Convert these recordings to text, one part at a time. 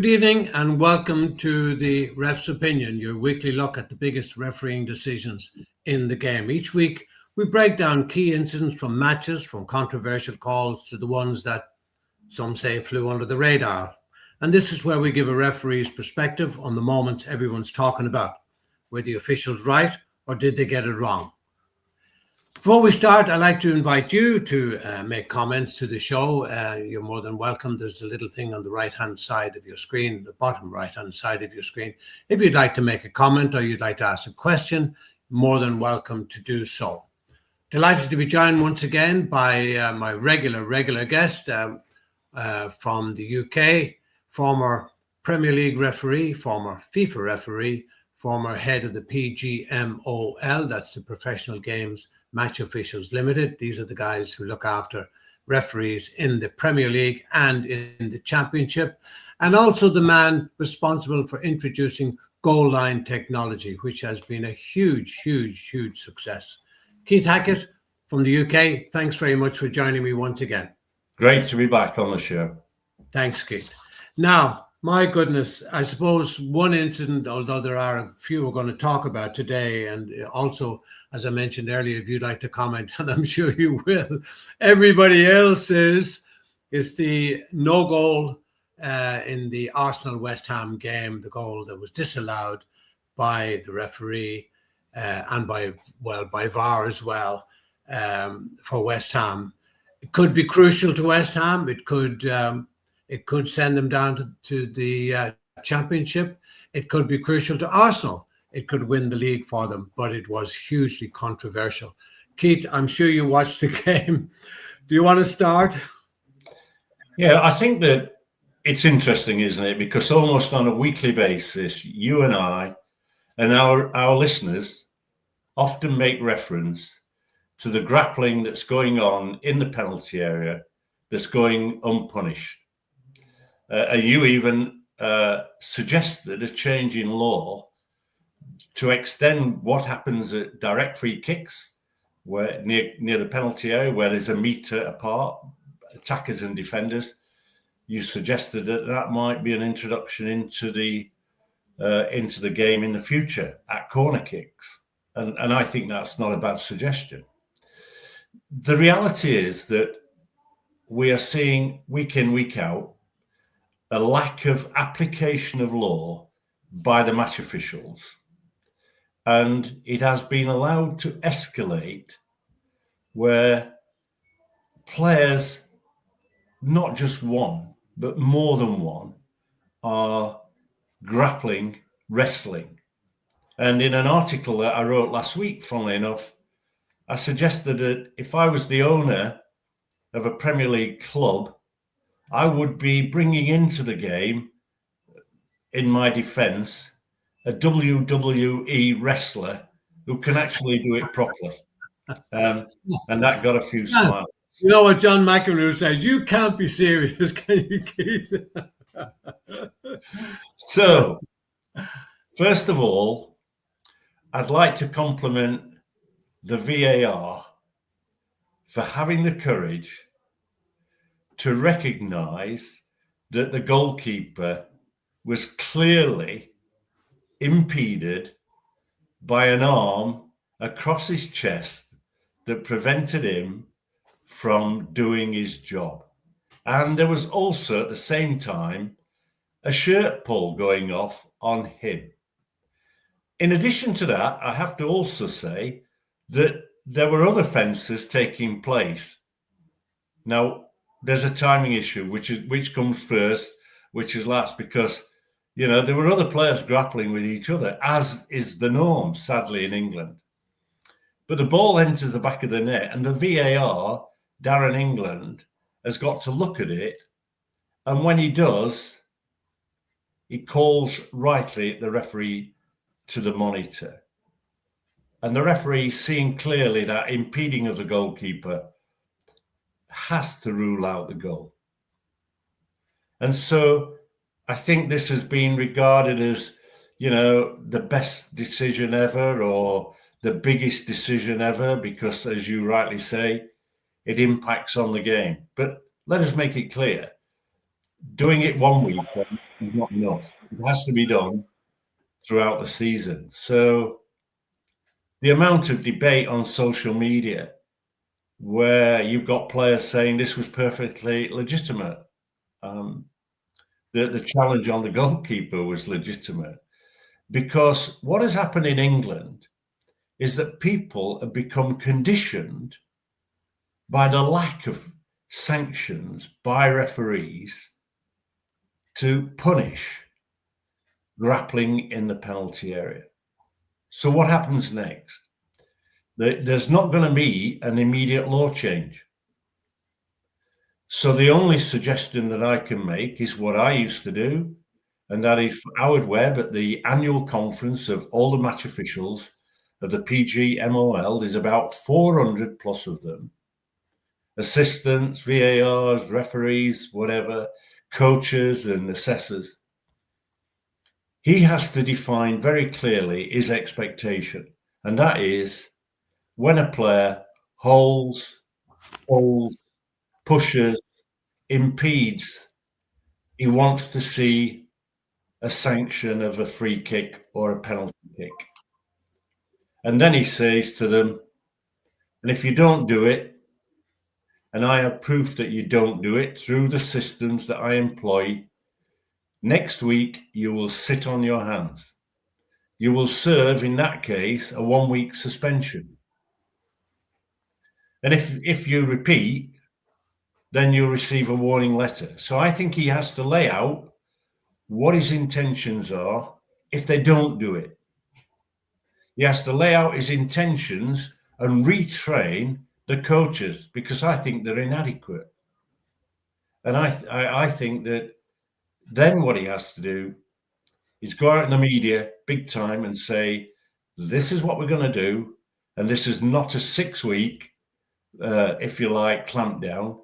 Good evening and welcome to the Ref's Opinion, your weekly look at the biggest refereeing decisions in the game. Each week, we break down key incidents from matches, from controversial calls to the ones that some say flew under the radar. And this is where we give a referee's perspective on the moments everyone's talking about. Were the officials right or did they get it wrong? Before we start, I'd like to invite you to make comments to the show. You're more than welcome. There's a little thing on the right-hand side of your screen, the bottom right-hand side of your screen. If you'd like to make a comment or you'd like to ask a question, more than welcome to do so. Delighted to be joined once again by my regular guest from the UK, former Premier League referee, former FIFA referee, former head of the PGMOL, that's the Professional Games Match Officials Limited. These are the guys who look after referees in the Premier League and in the Championship, and also the man responsible for introducing goal line technology, which has been a huge success. Keith Hackett from the UK, thanks very much for joining me once again. Great to be back on the show. Thanks, Keith. Now, my goodness, I suppose one incident, although there are a few we're going to talk about today, and also, as I mentioned earlier, if you'd like to comment, and I'm sure you will, everybody else is the no goal in the Arsenal-West Ham game, the goal that was disallowed by the referee and by VAR as well for West Ham. It could be crucial to West Ham. It could send them down to the Championship. It could be crucial to Arsenal. It could win the league for them, but it was hugely controversial. Keith, I'm sure you watched the game. Do you want to start? Yeah, I think that it's interesting, isn't it? Because almost on a weekly basis, you and I and our listeners often make reference to the grappling that's going on in the penalty area that's going unpunished. And you even suggested a change in law to extend what happens at direct free kicks, where near the penalty area, where there's a metre apart, attackers and defenders. You suggested that might be an introduction into the game in the future at corner kicks, and I think that's not a bad suggestion. The reality is that we are seeing week in, week out a lack of application of law by the match officials. And it has been allowed to escalate where players, not just one, but more than one, are grappling, wrestling. And in an article that I wrote last week, funnily enough, I suggested that if I was the owner of a Premier League club, I would be bringing into the game, in my defense, a WWE wrestler who can actually do it properly. And that got a few smiles. You know what John McEnroe says? You can't be serious, can you, Keith? So, first of all, I'd like to compliment the VAR for having the courage to recognise that the goalkeeper was clearly impeded by an arm across his chest that prevented him from doing his job. And there was also at the same time a shirt pull going off on him. In addition to that, I have to also say that there were other fences taking place. Now, there's a timing issue, which comes first, which is last, because there were other players grappling with each other, as is the norm, sadly, in England. But the ball enters the back of the net, and the VAR, Darren England, has got to look at it. And when he does, he calls rightly the referee to the monitor. And the referee, seeing clearly that impeding of the goalkeeper, has to rule out the goal. And so I think this has been regarded as, the best decision ever or the biggest decision ever, because, as you rightly say, it impacts on the game. But let us make it clear, doing it one week is not enough. It has to be done throughout the season. So the amount of debate on social media where you've got players saying this was perfectly legitimate. The challenge on the goalkeeper was legitimate, because what has happened in England is that people have become conditioned by the lack of sanctions by referees to punish grappling in the penalty area. So what happens next? There's not going to be an immediate law change. So the only suggestion that I can make is what I used to do, and that is Howard Webb at the annual conference of all the match officials of the PGMOL. There's about 400 plus of them, assistants, VARs, referees, whatever, coaches and assessors. He has to define very clearly his expectation, and that is when a player holds, pulls, pushes, impedes, he wants to see a sanction of a free kick or a penalty kick. And then he says to them, and if you don't do it, and I have proof that you don't do it through the systems that I employ, next week you will sit on your hands. You will serve, in that case, a 1-week suspension. And if you repeat, then you'll receive a warning letter. So I think he has to lay out what his intentions are if they don't do it. He has to lay out his intentions and retrain the coaches, because I think they're inadequate. And I think that then what he has to do is go out in the media big time and say, this is what we're going to do, and this is not a 6-week, if you like, clampdown.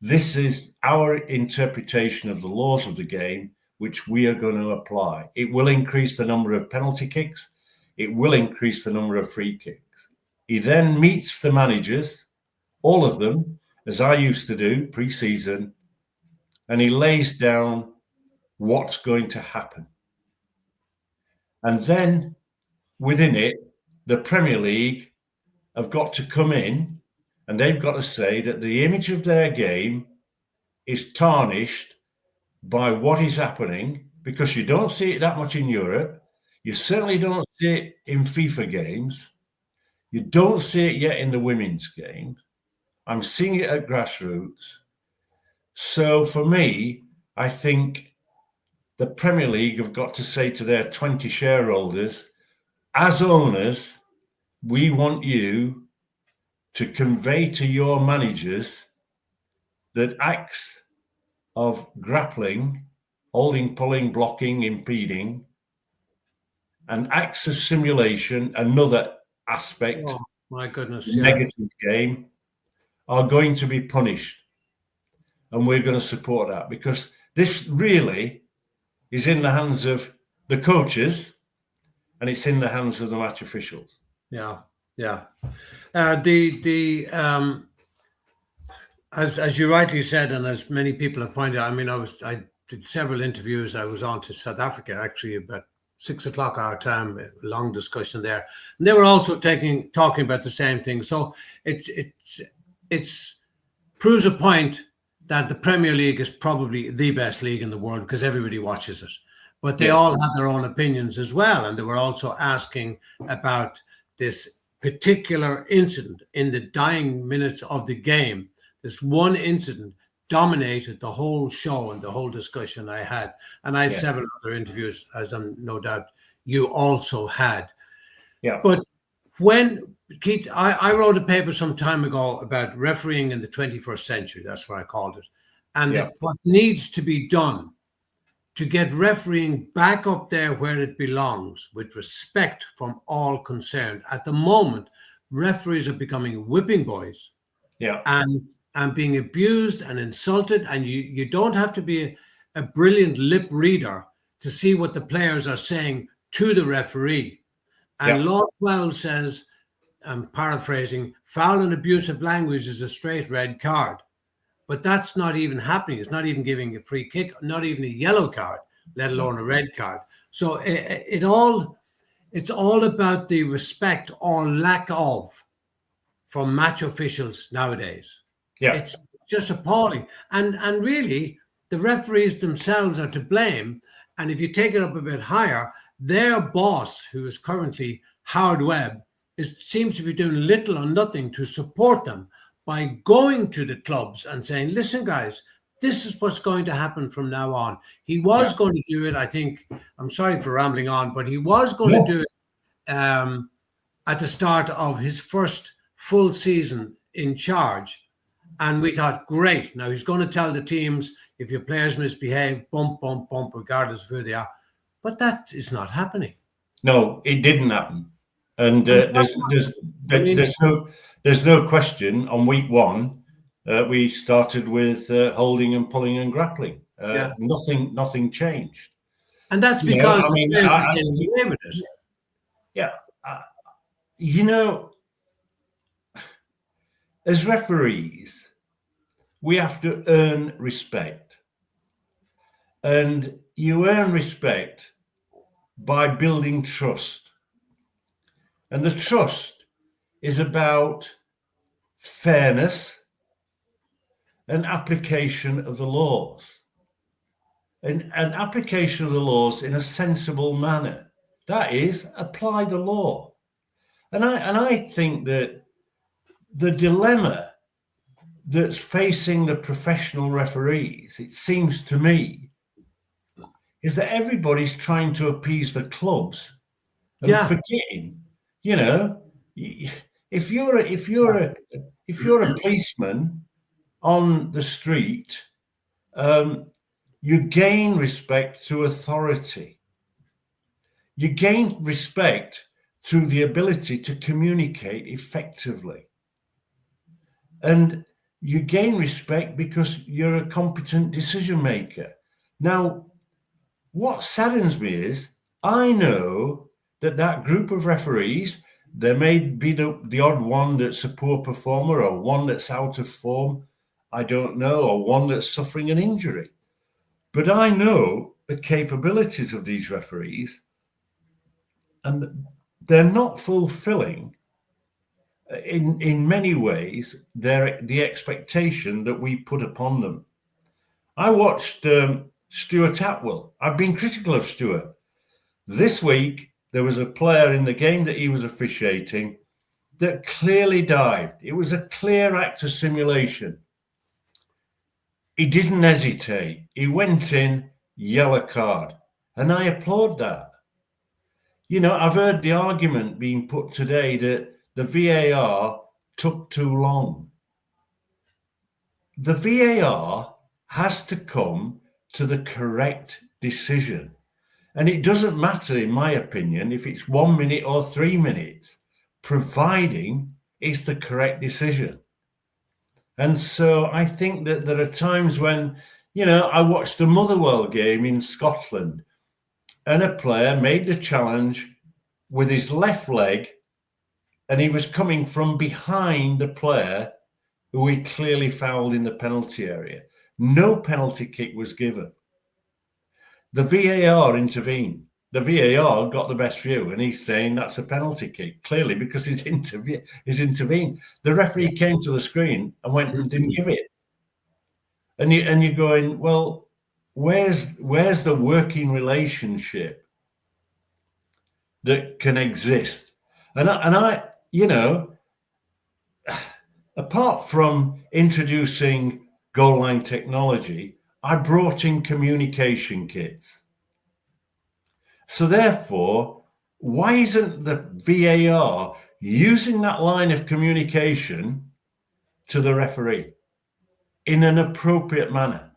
This is our interpretation of the laws of the game, which we are going to apply. It will increase the number of penalty kicks. It will increase the number of free kicks. He then meets the managers, all of them, as I used to do pre-season, and he lays down what's going to happen. And then within it, the Premier League have got to come in and they've got to say that the image of their game is tarnished by what is happening, because you don't see it that much in Europe. You certainly don't see it in FIFA games. You don't see it yet in the women's games. I'm seeing it at grassroots. So for me, I think the Premier League have got to say to their 20 shareholders, as owners, we want you to convey to your managers that acts of grappling, holding, pulling, blocking, impeding, and acts of simulation, another aspect, Oh, my goodness, negative game, are going to be punished. And we're going to support that, because this really is in the hands of the coaches and it's in the hands of the match officials. Yeah. As you rightly said, and as many people have pointed out, I mean, I did several interviews. I was on to South Africa actually about 6 o'clock our time, a long discussion there, and they were also talking about the same thing. So it's proves a point that the Premier League is probably the best league in the world because everybody watches it. But they all have their own opinions as well, and they were also asking about this particular incident in the dying minutes of the game. This one incident dominated the whole show and the whole discussion I had. And I had several other interviews, as I'm no doubt you also had. Yeah. But when, Keith, I wrote a paper some time ago about refereeing in the 21st century. That's what I called it. And what needs to be done to get refereeing back up there where it belongs, with respect from all concerned. At the moment, referees are becoming whipping boys. Yeah. And being abused and insulted, and you don't have to be a brilliant lip reader to see what the players are saying to the referee. And Lord 12 says, I'm paraphrasing, foul and abusive language is a straight red card. But that's not even happening. It's not even giving a free kick, not even a yellow card. let alone a red card. So it's all about the respect or lack of from match officials nowadays. Yeah. It's just appalling. And really, the referees themselves are to blame. And if you take it up a bit higher, their boss, who is currently Howard Webb, seems to be doing little or nothing to support them by going to the clubs and saying, listen, guys, this is what's going to happen from now on. He was going to do it, I think, I'm sorry for rambling on, but he was going to do it at the start of his first full season in charge. And we thought, great, now he's going to tell the teams, if your players misbehave, bump, bump, bump, regardless of who they are. But that is not happening. No, it didn't happen. And there's no question. On week one, we started with holding and pulling and grappling. Nothing changed. And that's because as referees, we have to earn respect. And you earn respect by building trust. And the trust is about fairness and application of the laws. And application of the laws in a sensible manner. That is, apply the law. And I think that the dilemma that's facing the professional referees, it seems to me, is that everybody's trying to appease the clubs and forgetting, if you're a policeman on the street, you gain respect through authority. You gain respect through the ability to communicate effectively. And you gain respect because you're a competent decision maker. Now, what saddens me is I know that group of referees, there may be the odd one that's a poor performer or one that's out of form, I don't know, or one that's suffering an injury. But I know the capabilities of these referees, and they're not fulfilling, in many ways, the expectation that we put upon them. I watched Stuart Atwell. I've been critical of Stuart. This week, there was a player in the game that he was officiating that clearly dived. It was a clear act of simulation. He didn't hesitate. He went in, yellow card. And I applaud that. I've heard the argument being put today that the VAR took too long. The VAR has to come to the correct decision. And it doesn't matter, in my opinion, if it's 1 minute or 3 minutes, providing it's the correct decision. And so I think that there are times when, I watched the Motherwell game in Scotland and a player made the challenge with his left leg and he was coming from behind a player who he clearly fouled in the penalty area. No penalty kick was given. The VAR intervened. The VAR got the best view and he's saying that's a penalty kick, clearly because he's intervened. The referee came to the screen and went and didn't give it. And you're going, well, where's the working relationship that can exist? And I apart from introducing goal line technology, I brought in communication kits. So therefore, why isn't the VAR using that line of communication to the referee in an appropriate manner?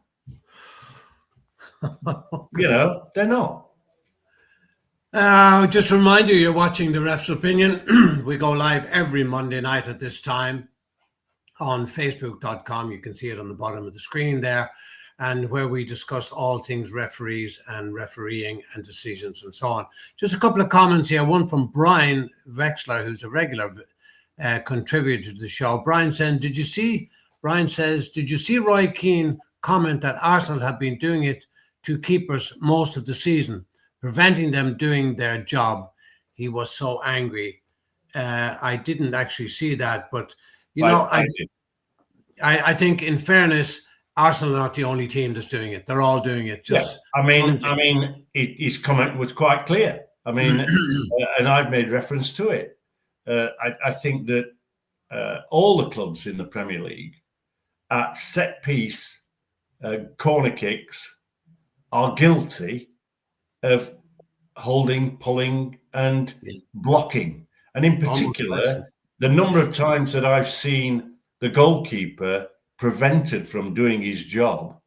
They're not. Just remind you, you're watching The Ref's Opinion. We go live every Monday night at this time on facebook.com. You can see it on the bottom of the screen there, and where we discuss all things referees and refereeing and decisions and so on. Just a couple of comments here. One from Brian Wexler, who's a regular contributor to the show. Brian says, did you see Roy Keane comment that Arsenal have been doing it to keepers most of the season, preventing them doing their job. He was so angry. I didn't actually see that, but I think, in fairness, Arsenal are not the only team that's doing it. They're all doing it. Just his comment was quite clear. And I've made reference to it. I think that all the clubs in the Premier League at set piece corner kicks are guilty of holding, pulling, and blocking. And in particular, the number of times that I've seen the goalkeeper prevented from doing his job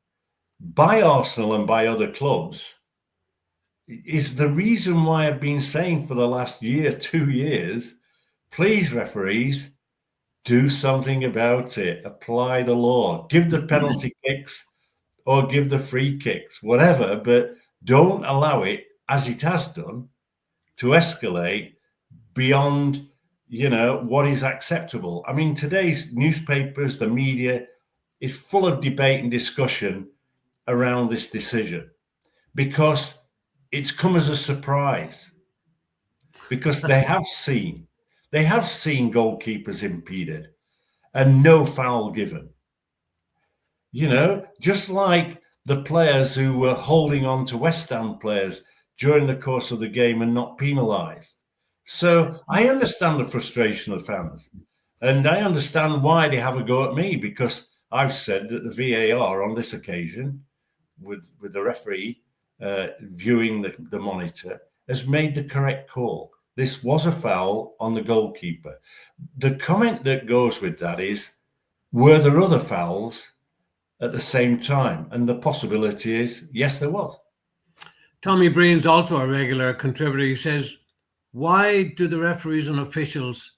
by Arsenal and by other clubs is the reason why I've been saying for the last year, 2 years, please, referees, do something about it. Apply the law. Give the penalty kicks or give the free kicks, whatever, but don't allow it, as it has done, to escalate beyond, what is acceptable. Today's newspapers, the media, is full of debate and discussion around this decision because it's come as a surprise, because they have seen goalkeepers impeded and no foul given. Just like the players who were holding on to West Ham players during the course of the game and not penalised. So I understand the frustration of fans, and I understand why they have a go at me, because I've said that the VAR on this occasion, with the referee viewing the monitor, has made the correct call. This was a foul on the goalkeeper. The comment that goes with that is, were there other fouls at the same time? And the possibility is, yes, there was. Tommy Breen's also a regular contributor. He says, why do the referees and officials,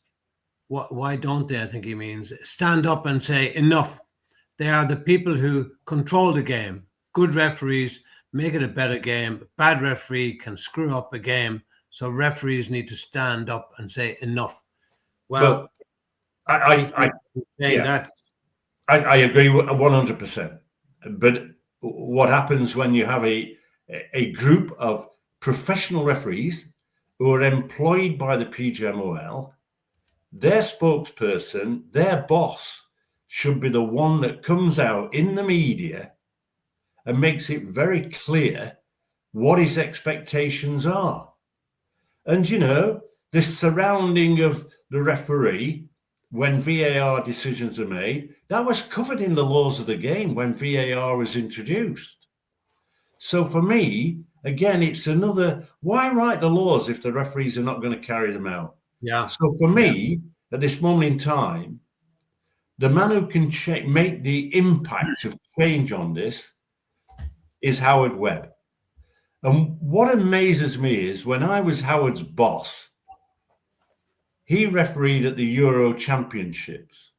why don't they, I think he means, stand up and say enough? They are the people who control the game. Good referees make it a better game. Bad referee can screw up a game. So referees need to stand up and say enough. Well, I agree 100%. But what happens when you have a group of professional referees who are employed by the PGMOL, their spokesperson, their boss, should be the one that comes out in the media and makes it very clear what his expectations are. And, this surrounding of the referee when VAR decisions are made, that was covered in the laws of the game when VAR was introduced. So for me, again, it's another, why write the laws if the referees are not going to carry them out? Yeah. So for me, at this moment in time, the man who can make the impact of change on this is Howard Webb. And what amazes me is when I was Howard's boss, he refereed at the Euro Championships.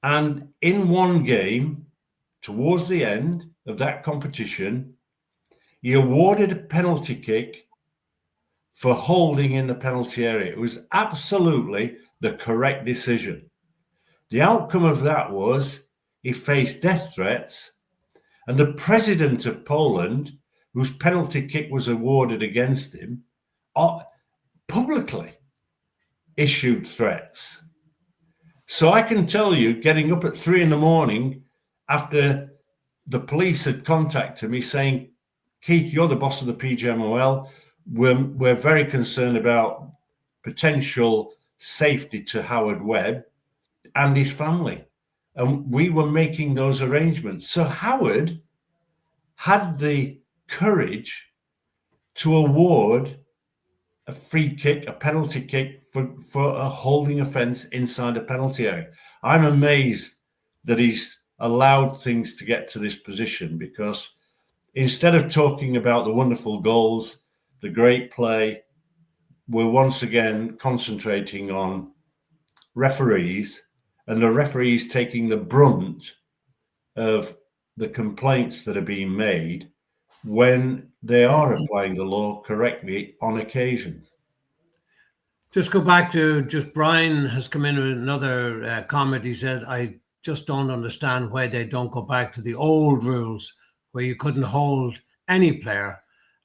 And in one game, towards the end of that competition, he awarded a penalty kick for holding in the penalty area. It was absolutely the correct decision. The outcome of that was he faced death threats, and the president of Poland, whose penalty kick was awarded against him, publicly issued threats. So I can tell you, getting up at 3 a.m. after the police had contacted me saying, Keith, you're the boss of the PGMOL. We're very concerned about potential safety to Howard Webb and his family. And we were making those arrangements. So Howard had the courage to award a free kick, a penalty kick for a holding offence inside a penalty area. I'm amazed that he's allowed things to get to this position, because instead of talking about the wonderful goals, the great play, we're once again concentrating on referees, and the referees taking the brunt of the complaints that are being made when they are applying the law correctly on occasions. Just go back to Brian has come in with another comment. He said, I just don't understand why they don't go back to the old rules where you couldn't hold any player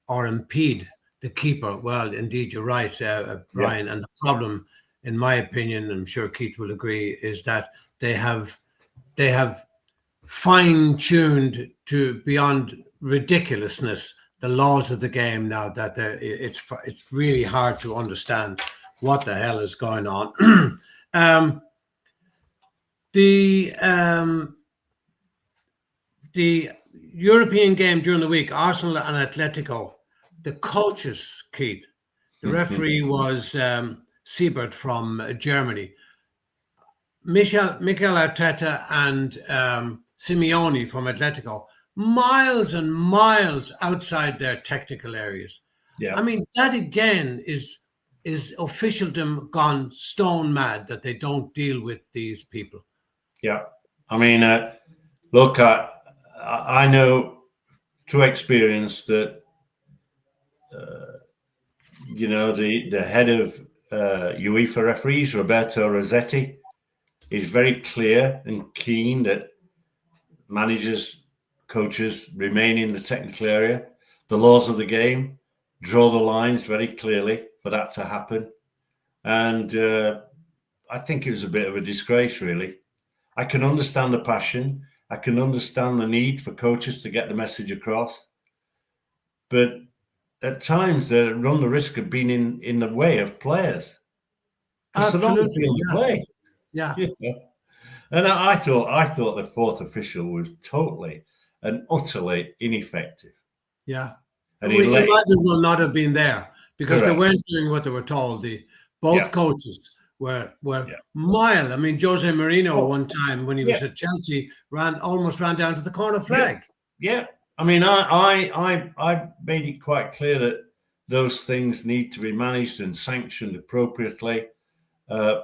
or impede the keeper. Well, indeed, you're right, Brian. And the problem, in my opinion, I'm sure Keith will agree, is that they have fine-tuned to beyond ridiculousness the laws of the game now that it's really hard to understand what the hell is going on. The European game during the week, Arsenal and Atletico, the coaches, Keith, the referee was Siebert from Germany. Mikel Arteta and Simeone from Atletico, miles and miles outside their technical areas. Yeah. I mean, that again is officialdom gone stone mad that they don't deal with these people. Yeah. I mean, look, I know through experience that, the head of UEFA referees, Roberto Rossetti, is very clear and keen that managers, coaches remain in the technical area. The laws of the game draw the lines very clearly for that to happen. And I think it was a bit of a disgrace, really. I can understand the passion. I can understand the need for coaches to get the message across. But at times they run the risk of being in the way of players. Because they're not on the field to play. Yeah. And I thought the fourth official was totally and utterly ineffective. Yeah. And he might as well not have been there because Correct. they weren't doing what they were told. Both coaches were mild. I mean, Jose Mourinho one time when he was at Chelsea almost ran down to the corner flag. Yeah. I mean, I made it quite clear that those things need to be managed and sanctioned appropriately. I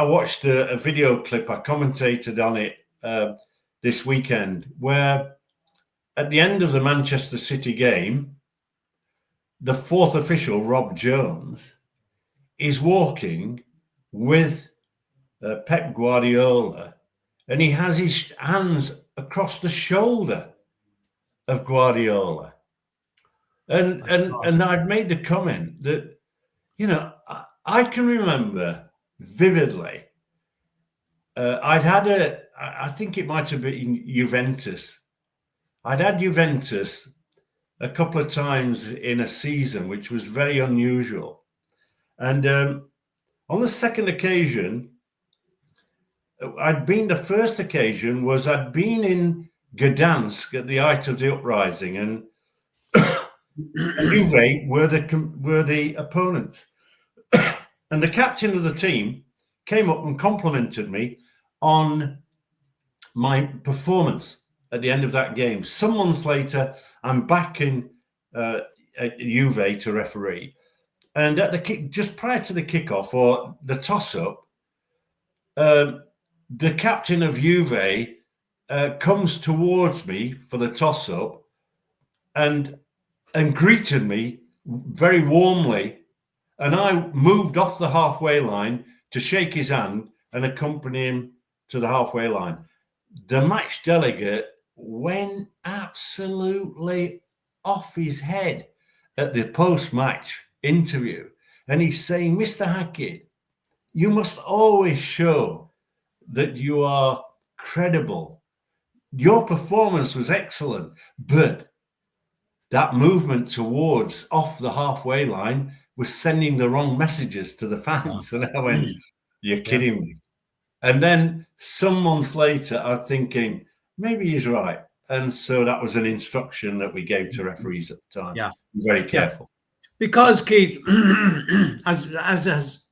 watched a video clip. I commentated on it this weekend, where at the end of the Manchester City game, the fourth official, Rob Jones, is walking with Pep Guardiola, and he has his hands across the shoulder of Guardiola. And I've made the comment that, I can remember vividly, I think it might have been Juventus. I'd had Juventus a couple of times in a season, which was very unusual. And on the second occasion, the first occasion was I'd been in Gdansk at the height of the uprising, and Juve were the opponents. And the captain of the team came up and complimented me on my performance at the end of that game. Some months later, I'm back in at Juve to referee. And at just prior to the kickoff or the toss-up, the captain of Juve comes towards me for the toss-up and greeted me very warmly. And I moved off the halfway line to shake his hand and accompany him to the halfway line. The match delegate went absolutely off his head at the post-match interview. And he's saying, Mr. Hackett, you must always show that you are credible. Your performance was excellent, but that movement towards off the halfway line was sending the wrong messages to the fans. And I went, you're kidding me. And then some months later, I'm thinking, maybe he's right. And so that was an instruction that we gave to referees at the time. Yeah. Be very careful. Because, Keith, as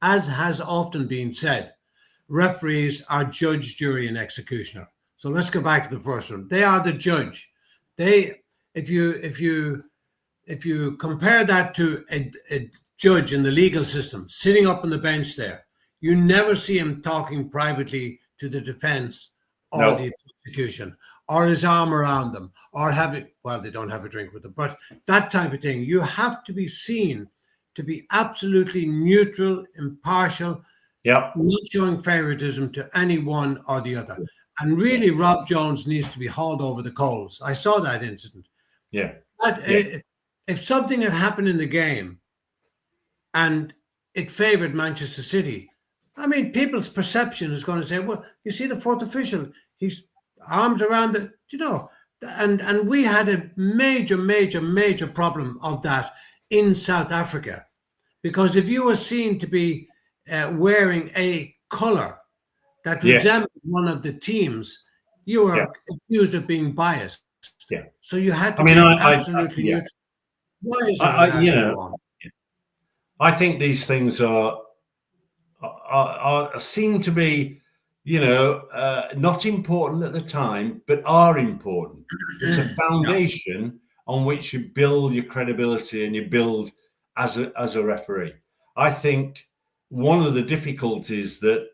has often been said, referees are judge, jury, and executioner. So let's go back to the first one. They are the judge. If you compare that to a judge in the legal system sitting up on the bench there, you never see him talking privately to the defense or the prosecution, or his arm around them, or they don't have a drink with them, but that type of thing. You have to be seen to be absolutely neutral, impartial, not showing favoritism to any one or the other. And really, Rob Jones needs to be hauled over the coals. I saw that incident. Yeah. But, Yeah. if something had happened in the game and it favoured Manchester City, I mean, people's perception is going to say, well, you see the fourth official, he's arms around the, and we had a major problem of that in South Africa. Because if you were seen to be wearing a colour that Yes. resembled one of the teams, you were accused of being biased. Yeah. So you had to I mean, be I absolutely yeah. neutral. Why is it allowed you to know, go on? I think these things are seem to be, not important at the time, but are important. It's a foundation on which you build your credibility and you build as a referee. I think one of the difficulties that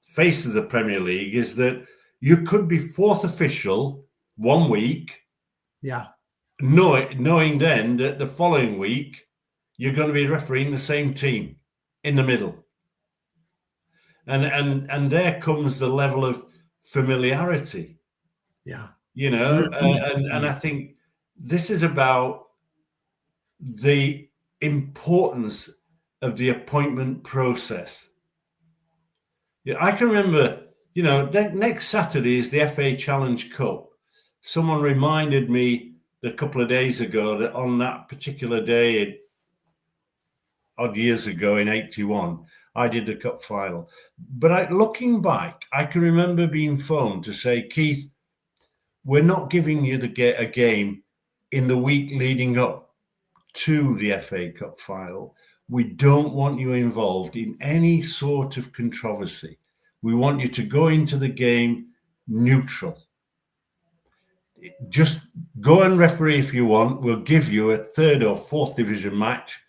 faces the Premier League is that you could be fourth official one week, Yeah. knowing then that the following week you're going to be refereeing the same team in the middle. And there comes the level of familiarity. Yeah. And I think this is about the importance of the appointment process. Yeah, I can remember, next Saturday is the FA Challenge Cup. Someone reminded me a couple of days ago that on that particular day, odd years ago in 81, I did the cup final. But looking back, I can remember being phoned to say, Keith, we're not giving you a game in the week leading up to the FA Cup final. We don't want you involved in any sort of controversy. We want you to go into the game neutral. Just go and referee if you want. We'll give you a third or fourth division match.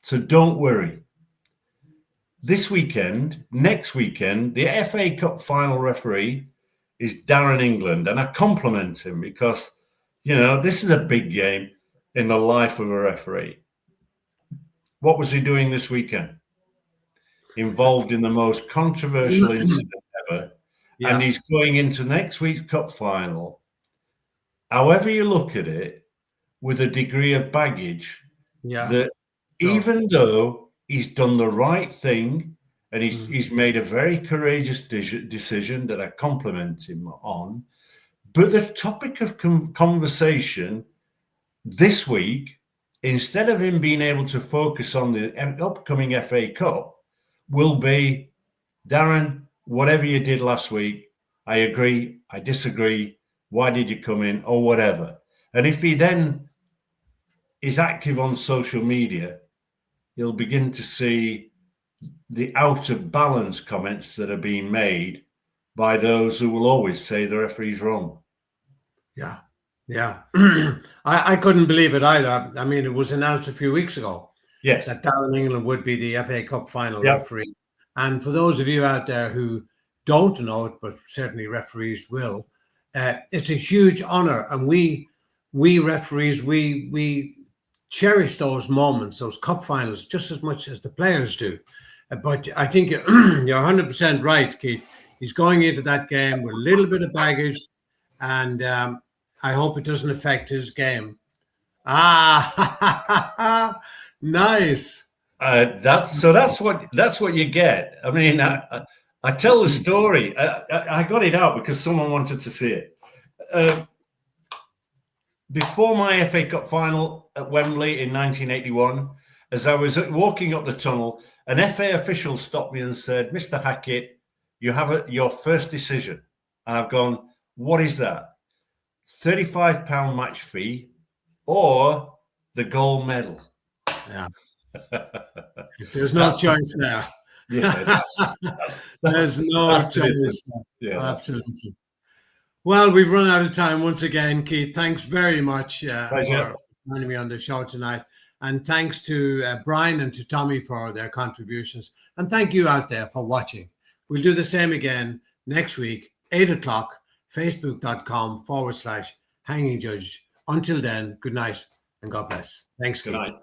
So don't worry. Next weekend, the FA Cup final referee is Darren England. And I compliment him because, this is a big game in the life of a referee. What was he doing this weekend? Involved in the most controversial incident ever. Yeah. And he's going into next week's cup final, however you look at it, with a degree of baggage that even though he's done the right thing and he's made a very courageous decision that I compliment him on, but the topic of conversation this week, instead of him being able to focus on the upcoming FA Cup, will be, Darren, whatever you did last week, I agree, I disagree, why did you come in, or whatever. And if he then is active on social media, you'll begin to see the out of balance comments that are being made by those who will always say the referee's wrong. Yeah. Yeah. I couldn't believe it either. I mean, it was announced a few weeks ago. Yes. That Darren England would be the FA Cup final referee. And for those of you out there who don't know it, but certainly referees will, it's a huge honor. And we referees, we cherish those moments, those cup finals, just as much as the players do. But I think you're 100% right, Keith. He's going into that game with a little bit of baggage, and I hope it doesn't affect his game. Nice. That's what you get. I mean, I tell the story. I got it out because someone wanted to see it. Before my FA Cup final at Wembley in 1981, as I was walking up the tunnel, an FA official stopped me and said, "Mr. Hackett, you have your first decision." And I've gone, "What is that?" £35 match fee or the gold medal. Yeah. There's no choice there. Yeah, there's no choice. Yeah, absolutely. Well, we've run out of time once again, Keith. Thanks very much for joining me on the show tonight. And thanks to Brian and to Tommy for their contributions. And thank you out there for watching. We'll do the same again next week, 8 o'clock, facebook.com/Hanging Judge. Until then, good night and God bless. Thanks, Keith. Good night.